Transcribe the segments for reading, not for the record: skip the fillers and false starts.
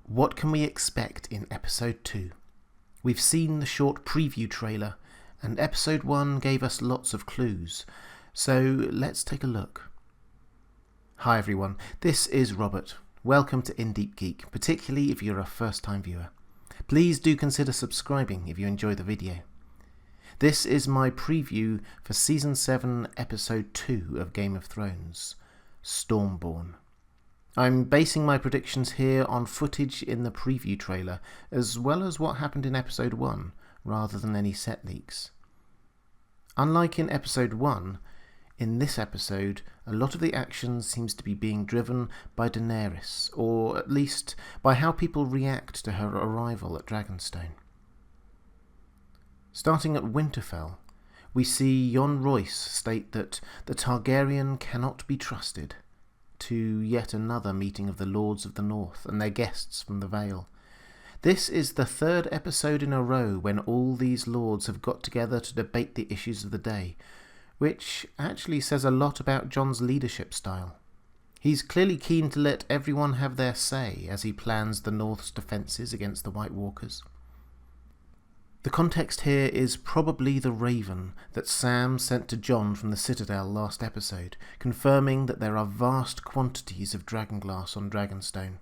What can we expect in Episode 2? We've seen the short preview trailer, and Episode 1 gave us lots of clues, so let's take a look. Hi everyone, this is Robert. Welcome to Deep Geek, particularly if you're a first-time viewer. Please do consider subscribing if you enjoy the video. This is my preview for Season 7, Episode 2 of Game of Thrones, Stormborn. I'm basing my predictions here on footage in the preview trailer, as well as what happened in Episode 1, rather than any set leaks. Unlike in Episode 1, in this episode, a lot of the action seems to be being driven by Daenerys, or at least by how people react to her arrival at Dragonstone. Starting at Winterfell, we see Jon Royce state that the Targaryen cannot be trusted, to yet another meeting of the Lords of the North and their guests from the Vale. This is the third episode in a row when all these lords have got together to debate the issues of the day, which actually says a lot about Jon's leadership style. He's clearly keen to let everyone have their say as he plans the North's defences against the White Walkers. The context here is probably the raven that Sam sent to Jon from the Citadel last episode, confirming that there are vast quantities of dragonglass on Dragonstone.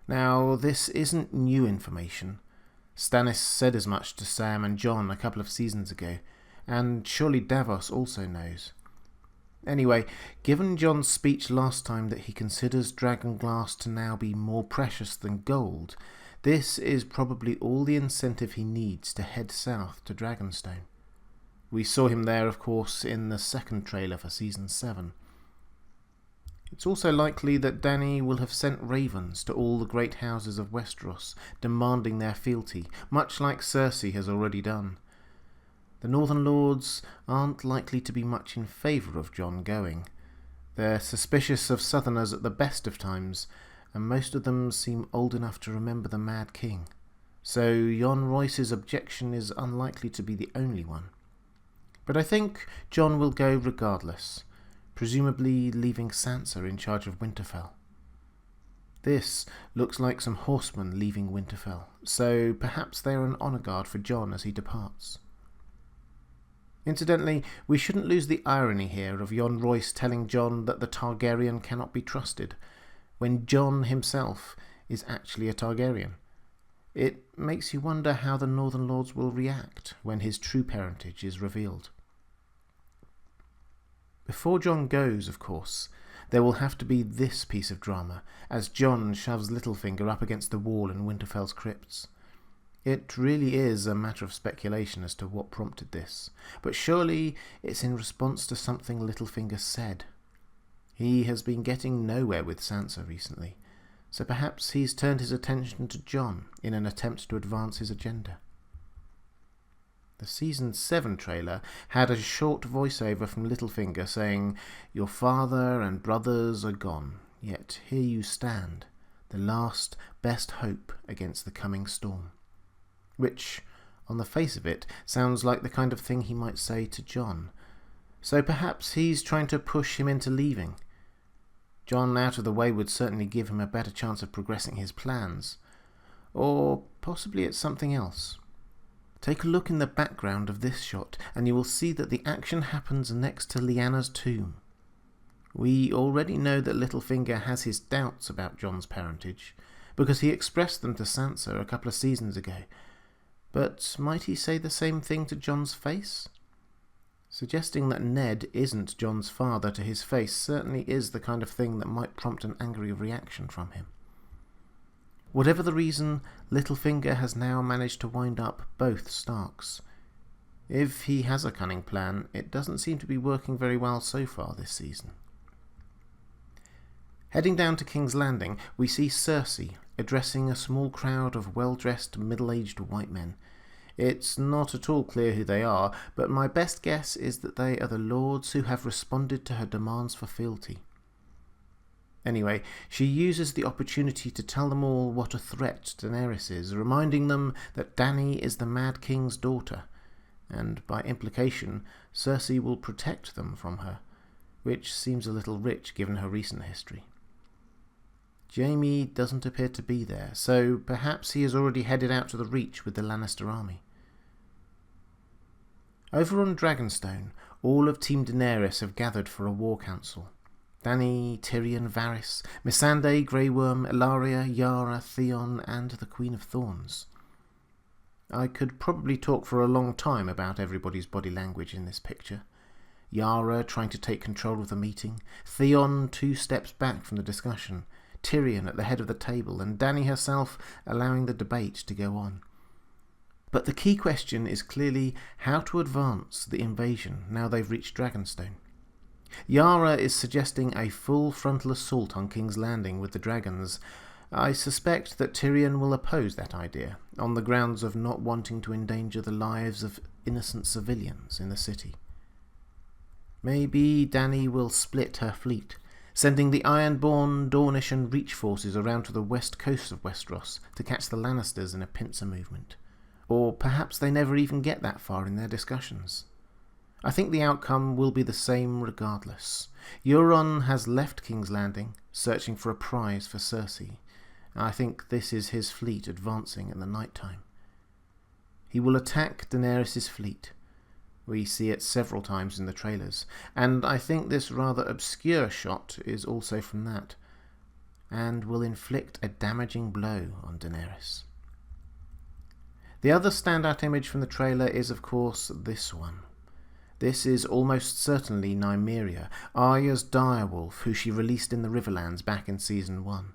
Now, this isn't new information. Stannis said as much to Sam and Jon a couple of seasons ago, and surely Davos also knows. Anyway, given Jon's speech last time that he considers dragonglass to now be more precious than gold, this is probably all the incentive he needs to head south to Dragonstone. We saw him there, of course, in the second trailer for Season 7. It's also likely that Dany will have sent ravens to all the great houses of Westeros, demanding their fealty, much like Cersei has already done. The Northern Lords aren't likely to be much in favour of Jon going. They're suspicious of Southerners at the best of times, and most of them seem old enough to remember the Mad King, so Jon Royce's objection is unlikely to be the only one. But I think Jon will go regardless, presumably leaving Sansa in charge of Winterfell. This looks like some horsemen leaving Winterfell, so perhaps they are an honour guard for Jon as he departs. Incidentally, we shouldn't lose the irony here of Jon Royce telling Jon that the Targaryen cannot be trusted, when Jon himself is actually a Targaryen. It makes you wonder how the Northern Lords will react when his true parentage is revealed. Before Jon goes, of course, there will have to be this piece of drama, as Jon shoves Littlefinger up against the wall in Winterfell's crypts. It really is a matter of speculation as to what prompted this, but surely it's in response to something Littlefinger said. He has been getting nowhere with Sansa recently, so perhaps he's turned his attention to Jon in an attempt to advance his agenda. The Season 7 trailer had a short voiceover from Littlefinger saying, "Your father and brothers are gone, yet here you stand, the last best hope against the coming storm." Which, on the face of it, sounds like the kind of thing he might say to Jon. So perhaps he's trying to push him into leaving. Jon out of the way would certainly give him a better chance of progressing his plans. Or possibly it's something else. Take a look in the background of this shot and you will see that the action happens next to Lyanna's tomb. We already know that Littlefinger has his doubts about Jon's parentage, because he expressed them to Sansa a couple of seasons ago. But might he say the same thing to Jon's face? Suggesting that Ned isn't Jon's father to his face certainly is the kind of thing that might prompt an angry reaction from him. Whatever the reason, Littlefinger has now managed to wind up both Starks. If he has a cunning plan, it doesn't seem to be working very well so far this season. Heading down to King's Landing, we see Cersei addressing a small crowd of well-dressed middle-aged white men. It's not at all clear who they are, but my best guess is that they are the lords who have responded to her demands for fealty. Anyway, she uses the opportunity to tell them all what a threat Daenerys is, reminding them that Dany is the Mad King's daughter, and by implication, Cersei will protect them from her, which seems a little rich given her recent history. Jaime doesn't appear to be there, so perhaps he has already headed out to the Reach with the Lannister army. Over on Dragonstone, all of Team Daenerys have gathered for a war council. Dany, Tyrion, Varys, Missandei, Grey Worm, Ellaria, Yara, Theon, and the Queen of Thorns. I could probably talk for a long time about everybody's body language in this picture. Yara trying to take control of the meeting, Theon 2 steps back from the discussion, Tyrion at the head of the table, and Dany herself allowing the debate to go on. But the key question is clearly how to advance the invasion now they've reached Dragonstone. Yara is suggesting a full frontal assault on King's Landing with the dragons. I suspect that Tyrion will oppose that idea, on the grounds of not wanting to endanger the lives of innocent civilians in the city. Maybe Dany will split her fleet, sending the Ironborn, Dornish and Reach forces around to the west coast of Westeros to catch the Lannisters in a pincer movement. Or perhaps they never even get that far in their discussions. I think the outcome will be the same regardless. Euron has left King's Landing, searching for a prize for Cersei. I think this is his fleet advancing in the night time. He will attack Daenerys' fleet. We see it several times in the trailers, and I think this rather obscure shot is also from that, and will inflict a damaging blow on Daenerys. The other standout image from the trailer is, of course, this one. This is almost certainly Nymeria, Arya's direwolf, who she released in the Riverlands back in Season 1.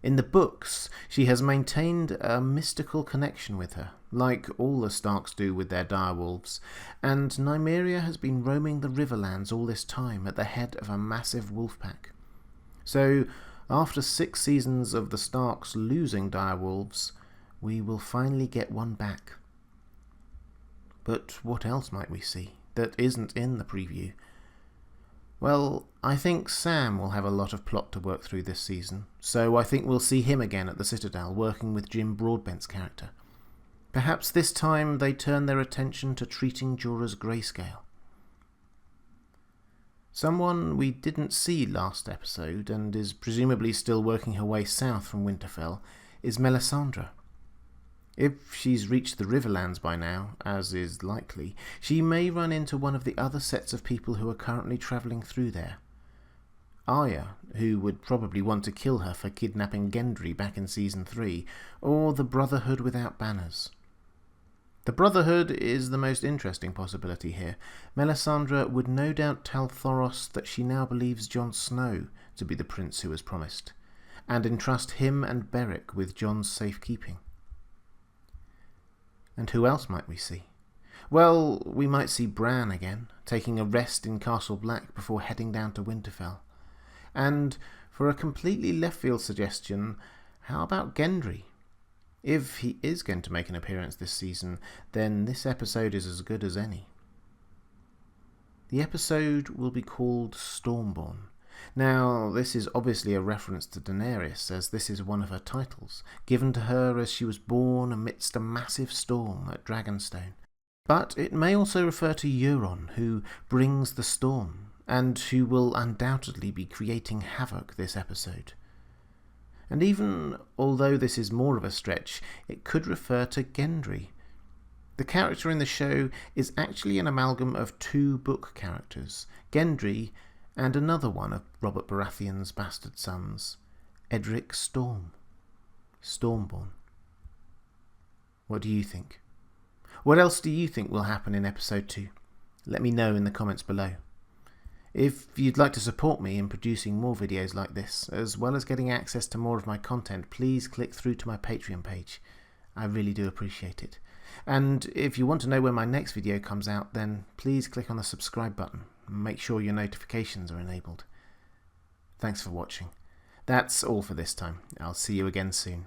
In the books, she has maintained a mystical connection with her, like all the Starks do with their direwolves, and Nymeria has been roaming the Riverlands all this time at the head of a massive wolf pack. So, after 6 seasons of the Starks losing direwolves, we will finally get one back. But what else might we see that isn't in the preview? Well, I think Sam will have a lot of plot to work through this season, so I think we'll see him again at the Citadel working with Jim Broadbent's character. Perhaps this time they turn their attention to treating Jorah's grayscale. Someone we didn't see last episode and is presumably still working her way south from Winterfell is Melisandre. If she's reached the Riverlands by now, as is likely, she may run into one of the other sets of people who are currently travelling through there. Arya, who would probably want to kill her for kidnapping Gendry back in Season 3, or the Brotherhood without banners. The Brotherhood is the most interesting possibility here. Melisandre would no doubt tell Thoros that she now believes Jon Snow to be the prince who was promised, and entrust him and Beric with Jon's safekeeping. And who else might we see? Well, we might see Bran again, taking a rest in Castle Black before heading down to Winterfell. And, for a completely left-field suggestion, how about Gendry? If he is going to make an appearance this season, then this episode is as good as any. The episode will be called Stormborn. Now, this is obviously a reference to Daenerys, as this is one of her titles, given to her as she was born amidst a massive storm at Dragonstone. But it may also refer to Euron, who brings the storm, and who will undoubtedly be creating havoc this episode. And even although this is more of a stretch, it could refer to Gendry. The character in the show is actually an amalgam of 2 book characters, Gendry and another one of Robert Baratheon's bastard sons, Edric Storm. Stormborn. What do you think? What else do you think will happen in episode 2? Let me know in the comments below. If you'd like to support me in producing more videos like this, as well as getting access to more of my content, please click through to my Patreon page. I really do appreciate it. And if you want to know when my next video comes out, then please click on the subscribe button and make sure your notifications are enabled. Thanks for watching. That's all for this time. I'll see you again soon.